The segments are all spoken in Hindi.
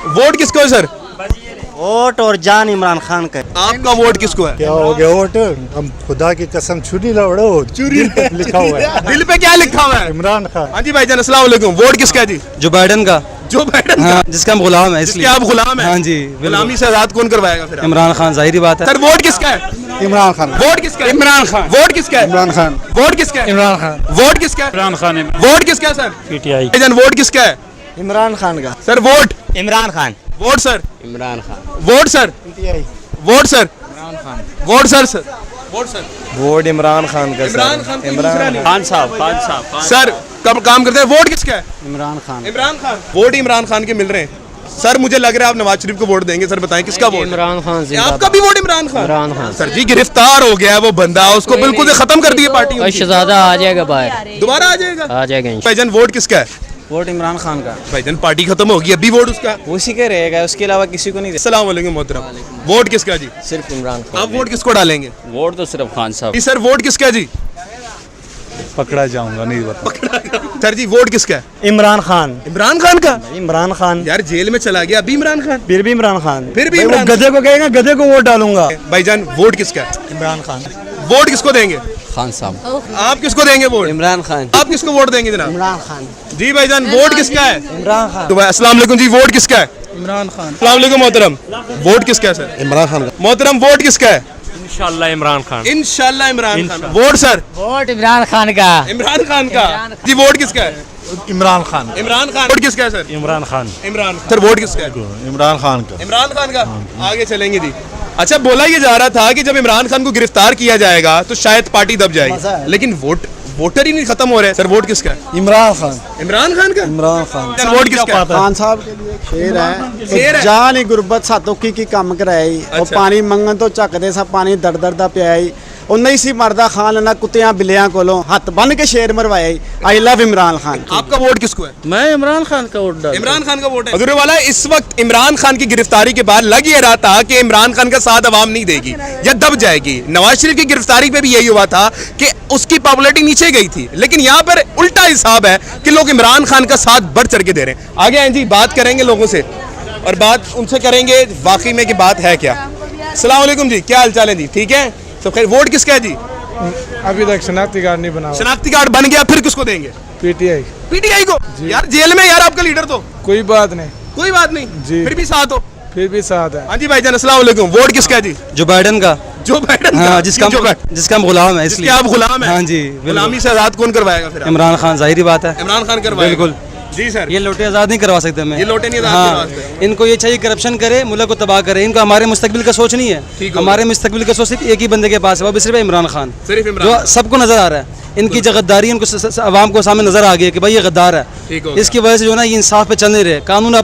वोट किसको है सर? वोट और जान इमरान खान का। आपका वोट किसको है? क्या हो गया वोट? हम खुदा की कसम छुरी लड़ो, चुरी लिखा हुआ है। दिल पे क्या लिखा हुआ है? इमरान खान। हाँ जी भाईजान, अस्सलाम वालेकुम। वोट किसका है जी? जो बाइडन का। जो बाइडन हाँ, का? जिसका हम गुलाम है, जिसके इसलिए आप गुलाम हैं? हाँ जी, गुलामी से आजाद कौन करवाएगा फिर? इमरान खान, जाहिर बात है। सर वोट किसका है? इमरान खान। वोट किसका है? इमरान खान। वोट किसका है? इमरान खान। वोट किसका है? इमरान खान। वोट किसका है? इमरान खान। वोट किसका है सर? पीटीआई। भाईजान वोट किसका है? इमरान खान का। Sir vote. Imran Khan. Vote sir. Imran Khan. Vote sir. Vote sir. Vote sir. Sir vote sir. Vote Imran Khan का। इमरान खान कोई दूसरा नहीं। खान साहब। सर कब काम करते हैं? वोट किसका है? इमरान खान। इमरान खान। वोट इमरान खान के मिल रहे हैं। सर मुझे लग रहा है आप नवाज शरीफ को वोट देंगे। सर बताएं किसका वोट? इमरान खान। आपका भी वोट इमरान खान? इमरान खान। सर जी गिरफ्तार हो गया है वो बंदा, उसको बिल्कुल से खत्म कर दिए पार्टी उनकी। शहजादा आ जाएगा बाहर। दोबारा आ जाएगा? आ जाएगा। भाईजान वोट किसका है? वोट इमरान खान का। भाईजान पार्टी खत्म होगी, अभी वोट उसका। उसी के रहेगा, उसके अलावा किसी को नहीं दे। अस्सलाम वालेकुम मोहतरम। वोट किसका जी? सिर्फ इमरान खान। आप वोट किसको डालेंगे? वोट तो सिर्फ खान साहब। जी सर वोट किसका है जी? पकड़ा जाऊंगा, नहीं बता। सर जी वोट किसका है? इमरान खान। इमरान खान का? इमरान खान। यार जेल में चला गया, अभी इमरान खान। फिर भी इमरान खान। फिर भी भाई, वो इमरान गधे को कहेगा, गधे को वोट डालूंगा। भाईजान वोट किसका है? इमरान खान। वोट किसको देंगे? खान साहब। आप किसको देंगे वोट? इमरान खान। आप किसको वोट देंगे जनाब? इमरान खान। जी भाईजान वोट किसका है? इमरान खान। तो भाई अस्सलाम वालेकुम जी, वोट किसका है? इमरान खान। अस्सलाम वालेकुम मोहतरम। वोट किसका है सर? इमरान खान। मोहतरम वोट किसका है? इंशाल्लाह इमरान खान। इंशाल्लाह Imran Khan. Vote sir? Vote Imran Khan का। इमरान खान का। जी वोट किसका है? इमरान खान। इमरान खान। वोट किसका है sir? Imran Khan. Imran. Sir vote किसका है? इमरान खान का। इमरान खान का। आगे चलेंगे जी। अच्छा बोला ये जा रहा था कि जब इमरान खान को गिरफ्तार किया जाएगा तो शायद पार्टी दब जाएगी, लेकिन वोटर ही नहीं खत्म हो रहे। सर वोट किसका है? इमरान खान। इमरान खान का। इमरान खान। सर वोट किसका है? खान साहब के लिए शेर है। शेर है। जान ही गुरबत सातों की काम कराई। और अच्छा। पानी मंगन तो झकदे सा पानी दर दर दा पियाई। ਉਹ ਨਹੀਂ ਸੀ ਮਰਦਾ ਖਾਨ ਨਾ ਕੁੱਤਿਆਂ ਬਿੱਲਿਆਂ ਕੋਲੋਂ ਹੱਥ ਬੰਨ ਕੇ ਸ਼ੇਰ ਮਰਵਾਇਆ। I love Imran Khan. आपका वोट किसको है? मैं इमरान खान का वोट डाल। इमरान खान का वोट है। अगर वाला इस वक्त इमरान खान की गिरफ्तारी के बाद लग ये रहा था कि इमरान खान का साथ अवाम नहीं देगी या दब जाएगी। नवाज शरीफ की गिरफ्तारी पे भी यही हुआ था कि उसकी पॉपुलैरिटी नीचे गई थी, लेकिन यहाँ पर उल्टा हिसाब है कि लोग इमरान खान का साथ बढ़ चढ़ के दे रहे हैं। आगे आए जी, बात करेंगे लोगों से और बात उनसे करेंगे वाकई में कि बात है क्या। अस्सलाम वालेकुम जी, क्या हाल चाल है जी? ठीक है सब खैर। वोट किसका है जी? अभी तक शनाख्ती कार्ड नहीं बना। शनाख्ती कार्ड बन गया, फिर किसको देंगे? पीटीआई। पीटीआई को? यार जेल में यार आपका लीडर तो। कोई बात नहीं, कोई बात नहीं जी। फिर भी साथ हो। फिर भी साथ है। हाँ जी भाईजान, अस्सलाम वालेकुम। वोट किसका है जी? जो बाइडन का। जो बाइडन हाँ, का? जिसका हम गुलाम है, जिसके इसलिए आप गुलाम हैं। हाँ जी, गुलामी से आजाद कौन करवाएगा फिर? इमरान खान, जाहिर बात है। इमरान खान करवाएगा। बिल्कुल। जी सर। ये लोटे आज़ाद नहीं करवा सकते हमें। ये लोटे नहीं आज़ाद हाँ, करवा सकते। इनको ये चाहिए करप्शन करे, मुल्क को तबाह करे। इनको हमारे मुस्तकबिल का सोच नहीं ठीक है। हो हमारे मुस्तकबिल का सोच सिर्फ एक ही बंदे के पास है, वो भी सिर्फ इमरान खान, सिर्फ इमरान जो खान। सबको नजर आ रहा है। इनकी जो गद्दारी इनको आवाम को सामने नजर आ गई है कि भाई ये गद्दार ठीक हो है। गया। इसकी वजह से जो है ना ये इंसाफ पे चल नहीं रहे। कानून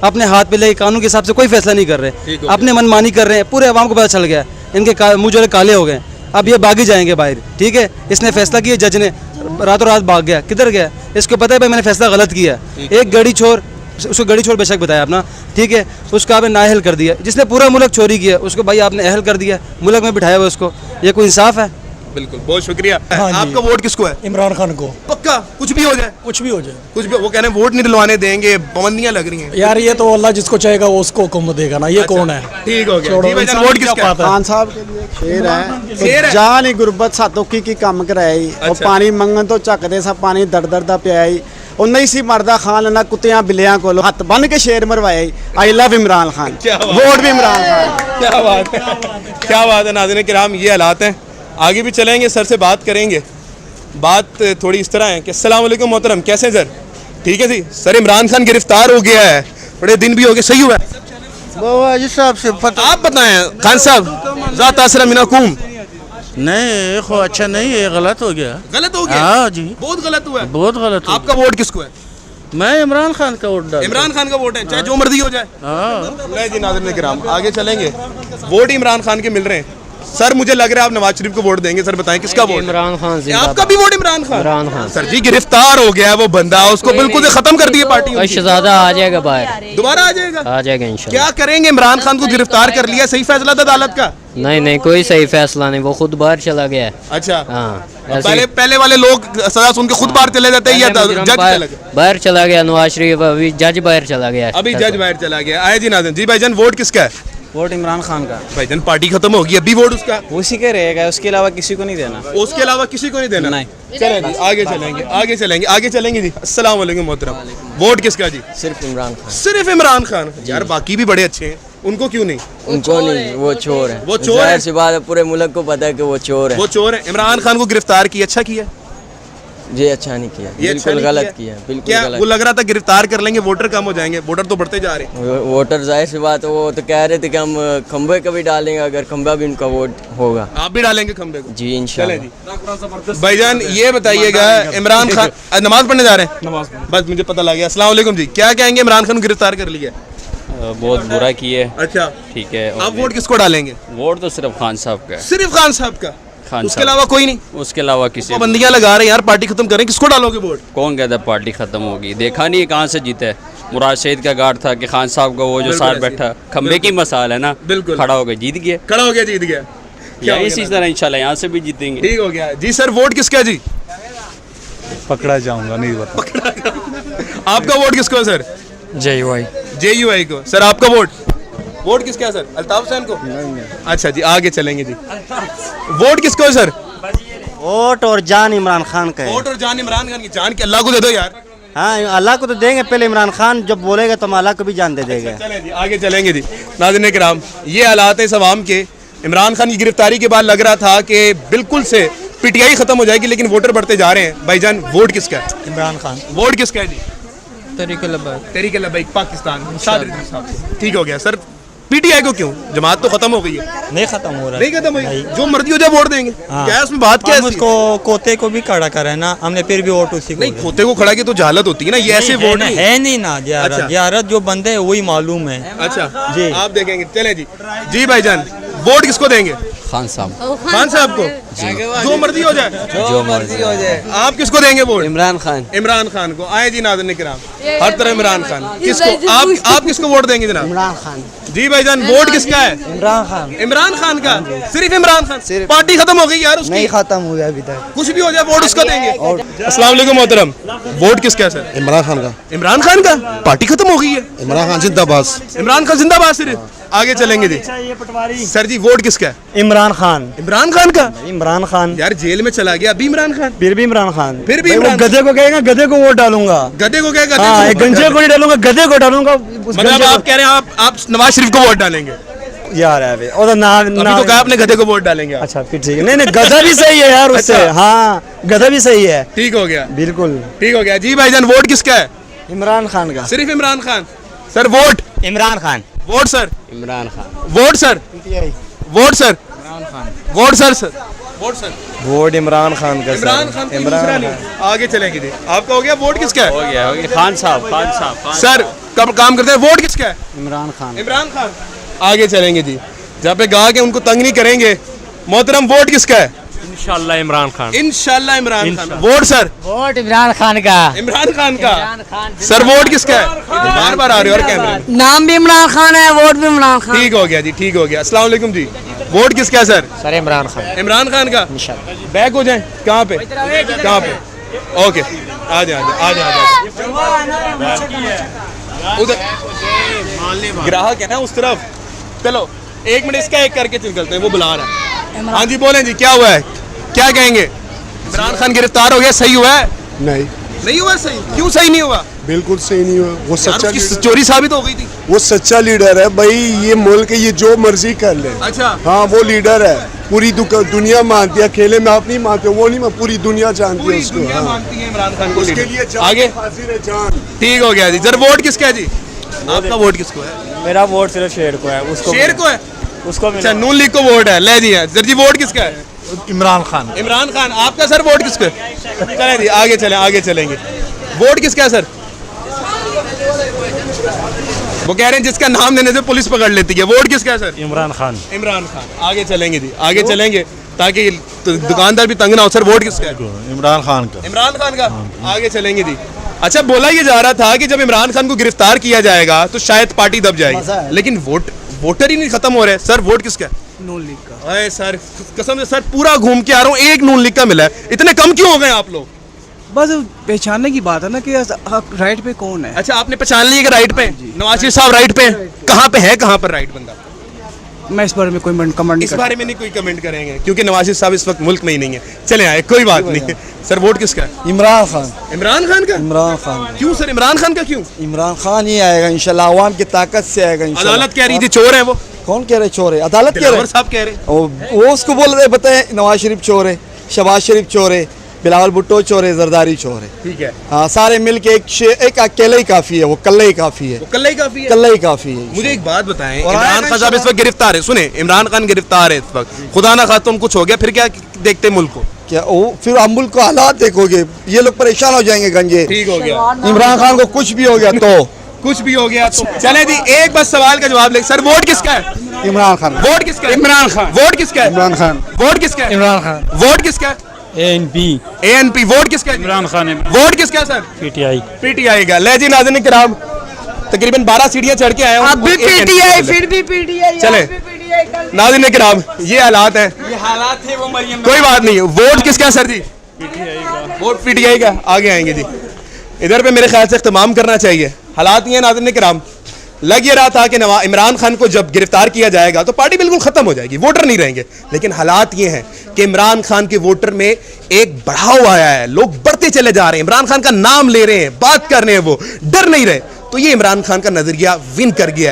अपने हाथ पे ले, कानून के हिसाब से कोई फैसला नहीं कर ठीक रहे, हो अपने मनमानी कर रहे हैं। पूरे आवाम को पता चल गया, इनके मुँह जो काले हो गए। अब ये भागी जाएंगे बाहर। ठीक है, इसने फैसला किया, जज ने रातों रात भाग गया। किधर गया? इसको पता है भाई मैंने फैसला गलत किया है। एक गड़ी छोर, उसको गड़ी छोड़ बेशक बताया अपना, ठीक है, उसको आपने नाअहल कर दिया। जिसने पूरा मुल्क चोरी किया उसको भाई आपने अहल कर दिया, मुल्क में बिठाया हुआ उसको। ये कोई इंसाफ है? बिल्कुल, बहुत शुक्रिया। हाँ जी। आपका वोट किसको है? इमरान खान को। पक्का कुछ भी हो जाए? कुछ भी हो जाए कुछ भी वो कह रहे हैं वोट नहीं दिलवाने देंगे, पाबंदियां लग रही हैं। यार ये तो अल्लाह जिसको चाहेगा वो उसको हुक्म देगा ना। ये कौन है? ठीक हो गया। छोड़ो, जी भाईजान, इंसान वोट क्या किसका है? पाता है? खान साहब के लिए शेर शेर है। है। जान ही गुरबत सातों की काम कराई। और अच्छा। पानी मंगन तो झकदे सा पानी दर दर दा पियाई। ਉਹ ਨਹੀਂ ਸੀ ਮਰਦਾ ਖਾਨ ਨਾ ਕੁੱਤਿਆਂ ਬਿੱਲਿਆਂ ਕੋਲੋਂ ਹੱਥ ਬੰਨ ਕੇ ਸ਼ੇਰ ਮਰਵਾਇਆ। I love Imran Khan. क्या बात। वोट भी इमरान खान। क्या बात है, क्या बात है। नाज़रीन किराम, ये हालात हैं। आगे भी चलेंगे, सर से बात करेंगे। बात थोड़ी इस तरह है कि अस्सलाम वालेकुम मोहतरम, कैसे हैं सर? ठीक है जी। सर इमरान खान गिरफ्तार हो गया है, बड़े दिन भी हो गए, सही हुआ है? आप बताएं खान साहब। ज़ात आसरा मिनकुम। नहीं अच्छा नहीं, ये गलत हो गया। गलत हो गया? हाँ जी, बहुत गलत हुआ है। बहुत गलत हो आपका वोट किसको है? गया। मैं इमरान खान का वोट डाल। इमरान खान का वोट है, चाहे जो मर्जी हो जाए। हाँ। नहीं जी नाज़रीन किराम, आगे चलेंगे। वोट इमरान खान के मिल रहे हैं। सर मुझे लग रहा है आप नवाज शरीफ को वोट देंगे। सर बताएं किसका वोट? इमरान खान है? आपका भी वोट इमरान खान? इमरान खान। सर जी गिरफ्तार हो गया है वो बंदा, उसको बिल्कुल से खत्म कर दिया पार्टी उनकी। शहजादा आ जाएगा बाहर, दोबारा आ जाएगा? आ जाएगा इंशाल्लाह। क्या करेंगे? इमरान खान को गिरफ्तार कर लिया, सही फैसला था अदालत का? नहीं नहीं, कोई सही फैसला नहीं, वो खुद बाहर चला गया है। अच्छा हाँ, पहले वाले लोग सजा सुन के खुद बाहर चले जाते हैं या जज चला गया? बाहर चला गया नवाज शरीफ, अभी जज बाहर चला गया। अभी जज बाहर चला गया। आए जी नाज़रीन। जी भाईजान वोट किसका है? वोट इमरान खान का। भाईजान पार्टी खत्म होगी, अभी वोट उसका? उसी के रहेगा, उसके अलावा किसी को नहीं देना। उसके अलावा किसी को नहीं देना? नहीं। चलें जी आगे चलेंगे, आगे चलेंगे, आगे चलेंगे जी। अस्सलाम वालेकुम मोहतरम। वोट किसका जी? सिर्फ इमरान खान। सिर्फ इमरान खान? यार बाकी भी बड़े अच्छे हैं, उनको क्यों नहीं? उनको नहीं, वो चोर है। वो चोर है? जाहिर सी बात है, पूरे मुल्क को पता है कि वो चोर है। वो चोर है। इमरान खान को गिरफ्तार किया, अच्छा किया? ये अच्छा नहीं किया, ये अच्छा बिल्कुल नहीं गलत किया, बिल्कुल क्या गलत। वो लग रहा था गिरफ्तार कर लेंगे वोटर कम हो जाएंगे? वोटर तो बढ़ते जा रहे हैं। वोटर जाहिर सी बात है, वो तो कह रहे थे कि हम खंबे का भी डालेंगे अगर खंबा भी उनका वोट होगा। आप भी डालेंगे खंबे को? जी इंशाल्लाह। भाईजान ये बताइएगा इमरान खान नमाज पढ़ने जा रहे हैं? नमाज बस मुझे पता लग गया। अस्सलाम वालेकुम जी। क्या कहेंगे? इमरान खान को गिरफ्तार कर लिया? बहुत बुरा किए। अच्छा ठीक है। आप वोट किसको डालेंगे? वोट तो सिर्फ खान साहब का है। सिर्फ खान साहब का? खान उसके साहब, अलावा कोई नहीं? उसके अलावा किसी पाबंदियां लगा रहे हैं यार, पार्टी खत्म करें, किसको डालोगे वोट? कौन कहता है पार्टी खत्म होगी? देखा नहीं है कहाँ से जीता है। मुराद शहीद का गार्ड था कि खान साहब का वो जो बिल्कुल साथ ऐसे। बैठा खंबे की मसाल है ना, बिल्कुल। खड़ा हो गया जीत गया। खड़ा हो गया, जीत गया। या इसी तरह इंशाल्लाह यहाँ से भी जीतेंगे। ठीक हो गया जी। सर वोट किसका जी? पकड़ा जाऊंगा, नहीं बता। आपका वोट किसको है सर? JUI को। सर आपका वोट? वोट किसका है सर? अल्ताफ हुसैन को? अच्छा जी आगे चलेंगे जी। वोट किसको है सर? वोट और जान इमरान खान का है। वोट और जान इमरान खान की। जान के अल्लाह को दे दो यार। हाँ, अल्लाह को तो देंगे, पहले इमरान खान जब बोलेगा तो हम अल्लाह को भी जान दे देंगे। चलें जी आगे चलेंगे जी। नाज़रीन किराम ये हालात है इस अवाम के। इमरान खान की गिरफ्तारी के बाद लग रहा था कि बिल्कुल से PTI खत्म हो जाएगी, लेकिन वोटर बढ़ते जा रहे हैं। भाईजान वोट किसका है? इमरान खान। वोट किसका है जी? तहरीक तहरीक पाकिस्तान ठीक हो गया। सर PTI को क्यों? जमात तो खत्म हो गई है। नहीं खत्म हो रहा नहीं खत्म हुई, जो मर्जी हो जाए वोट देंगे। क्या है उसमें बात? क्या है उसको कोते को भी खड़ा करा है ना हमने, फिर भी वोट उसी को नहीं, खोते को खड़ा के तो जहालत होती है ना, ये ऐसे वोट नहीं है नहीं ना। अच्छा। जियारत जो बंदे हैं वही मालूम है। अच्छा जी। आप देखेंगे। चले जी। जी भाईजान वोट किसको देंगे? खान साहब। खान साहब को? जो मर्जी हो जाए, जो मर्जी हो जाए। आप किसको देंगे वोट? इमरान खान। इमरान खान को। आए जी नाज़रीन किराम हर तरह इमरान खान। किसको आप किसको वोट देंगे जनाब? इमरान खान। जी भाईजान वोट किसका है? इमरान खान। इमरान खान का? सिर्फ इमरान खान? पार्टी खत्म हो गई यार उसकी। खत्म हुआ अभी तक। कुछ भी हो जाए वोट उसका देंगे। अस्सलाम वालेकुम मोहतरम। वोट किसका है सर? इमरान खान का। इमरान खान का? पार्टी खत्म हो गई है। इमरान खान जिंदाबाद। इमरान खान जिंदाबाद। सिर्फ आगे चलेंगे जी। सर जी वोट किसका है? इमरान खान। इमरान खान का? इमरान खान। यार जेल में चला गया, अभी इमरान खान? फिर भी इमरान खान। फिर भी भाई, वो इमरान गधे को कहेगा, गधे को वोट डालूंगा। गधे को क्या? गधे हाँ, को? एक गंजे को नहीं डालूंगा, गधे को डालूंगा। मतलब आप कह रहे हैं आप नवाज शरीफ को वोट डालेंगे? यार है और ना अभी तो कहा आपने गधे को वोट डालेंगे आप। अच्छा फिर ठीक है। नहीं नहीं, गधा भी सही है यार उससे। अच्छा। हाँ, गधा भी सही है। ठीक हो गया, बिल्कुल। ठीक हो गया। जी भाईजान वोट किसका है? इमरान खान का। सिर्फ Imran Khan. Sir vote? Imran Khan. Vote sir? Imran Khan. Vote sir? Vote sir? Vote sir? Sir vote sir? Vote Imran Khan का। इमरान खान कोई दूसरा नहीं। आगे चलेंगे जी। आपका हो गया? वोट किसका है? हो गया खान साहब। सर कब काम करते हैं? वोट किसका है? इमरान खान। इमरान खान। आगे चलेंगे जी। जहाँ पे गा के उनको तंग नहीं करेंगे। मोहतरम वोट किसका है? इंशाल्लाह इमरान खान। इंशाल्लाह Imran Khan. Vote sir? Vote Imran Khan का। इमरान खान का? सर वोट किसका है? बार बार आ रहे हो और कैमरे में। नाम भी इमरान खान है, वोट भी इमरान खान। ठीक हो गया जी, ठीक हो गया। अस्सलाम वालेकुम जी। वोट किसका है सर? सर इमरान खान। इमरान खान का? बैक हो जाए। कहाँ पे? कहाँ पे? ओके आ जाए आ जाए उधर ग्राहक है ना उस तरफ। चलो एक मिनट इसका एक करके निकलते हैं, वो बुला रहा है। हाँ जी बोलें जी, क्या हुआ है? क्या कहेंगे? इमरान खान गिरफ्तार हो गया, सही हुआ है? नहीं, नहीं हुआ सही? क्यों सही नहीं हुआ? बिल्कुल सही नहीं हुआ। वो यार सच्चा उसकी लीडर, चोरी साबित हो गई थी। वो सच्चा लीडर है भाई। ये मुल्क ये जो मर्जी कर ले। अच्छा हाँ वो लीडर है। पूरी दुनिया मानती है। अकेले में आप नहीं मानते, वो नहीं, पूरी दुनिया जानती है पूरी उसको। दुनिया हाँ। मानती है इमरान खान को उसके लीडर। लिए जान आगे हाजिर है जान। ठीक हो गया जी। सर वोट किसका है जी? आपका वोट किसको है? मेरा वोट सिर्फ शेर को है। उसको शेर को है? उसको अच्छा नून लीग को वोट है। ले जी सर जी वोट किसका है? इमरान खान। इमरान खान। आपका सर वोट किसको है? चले जी आगे चले, आगे चलेंगे। वोट किसका है सर? वो कह रहे हैं जिसका नाम लेने से पुलिस पकड़ लेती है। वोट किसका है सर? इमरान खान। इमरान खान। आगे चलेंगे जी, आगे चलेंगे ताकि दुकानदार भी तंग ना हो। सर वोट किसका है? इमरान खान का। इमरान खान का। आगे चलेंगे जी। अच्छा, बोला ये जा रहा था कि जब इमरान खान को गिरफ्तार किया जाएगा तो शायद पार्टी दब जाएगी, लेकिन वोटर ही नहीं खत्म हो रहे। सर वोट किसका है? नून लीग का। अरे सर कसम से सर पूरा घूम के आ रहा हूँ, एक नून लीग का मिला है। इतने कम क्यों हो गए आप लोग? बस पहचानने की बात है ना कि राइट पे कौन है। अच्छा, आपने पहचान लिया कि राइट पे नवाज शरीफ साहब राइट पे कहाँ पे है, कहाँ पर राइट बंदा? मैं इस बारे में कोई कमेंट इस बारे में नहीं कोई कमेंट करेंगे क्योंकि नवाज शरीफ साहब इस वक्त मुल्क में ही नहीं है। चले आए, कोई बात नहीं। सर वोट किसका है? इमरान खान। इमरान खान का। इमरान खान। क्यों सर इमरान खान का क्यों? इमरान खान ही आएगा इंशाल्लाह, अवाम की ताकत से आएगा इंशाल्लाह। अदालत कह रही थी चोर है वो। कौन कह रहे चोर है? अदालत कह दिलावर रहे साहब कह रहे। वो उसको बोल रहे बताए नवाज शरीफ चोर है, शहबाज शरीफ चोर है, बिलावल भुट्टो चोर है, जरदारी चोर है। ठीक है। हाँ, सारे मिल के एक अकेले ही काफी है, वो कल्ले ही काफी है, कल्ला ही काफी है। कल्ले ही काफी है। मुझे एक बात बताएं, और इमरान खान साहब इस वक्त गिरफ्तार है। सुने, इमरान खान गिरफ्तार है इस वक्त, खुदा ना खातून कुछ हो गया फिर क्या देखते मुल्क को? क्या वो फिर हम मुल्क को हालात देखोगे, ये लोग परेशान हो जाएंगे गंजे। ठीक हो गया। इमरान खान को कुछ भी हो गया तो कुछ भी हो गया तो चले जी, एक बस सवाल का जवाब ले। सर वोट किसका है? इमरान खान। वोट किसका है? इमरान खान। वोट किसका है? इमरान खान। वोट किसका है? इमरान खान। वोट किसका है? ANP। वोट किसका है? इमरान खान। वोट किसका है सर? PTI का। ले जी नाज़रीन किराम, तकरीबन 12 सीढ़ियां चढ़ के आए हूं। अब भी पीटीआई, फिर भी पीटीआई। चले नाज़रीन किराम, ये हालात है। ये हालात थे वो मरियम। कोई बात नहीं। वोट किसका है सर जी? वोट PTI का। आगे आएंगे जी, इधर पे मेरे ख्याल से इख्तिमाम करना चाहिए। हालात ये नाज़रीन किराम, लग ये रहा था कि इमरान खान को जब गिरफ्तार किया जाएगा तो पार्टी बिल्कुल खत्म हो जाएगी, वोटर नहीं रहेंगे, लेकिन हालात ये हैं कि इमरान खान के वोटर में एक बढ़ाव आया है। लोग बढ़ते चले जा रहे हैं, इमरान खान का नाम ले रहे हैं, बात कर रहे हैं, वो डर नहीं रहे। तो ये इमरान खान का नजरिया विन कर गया।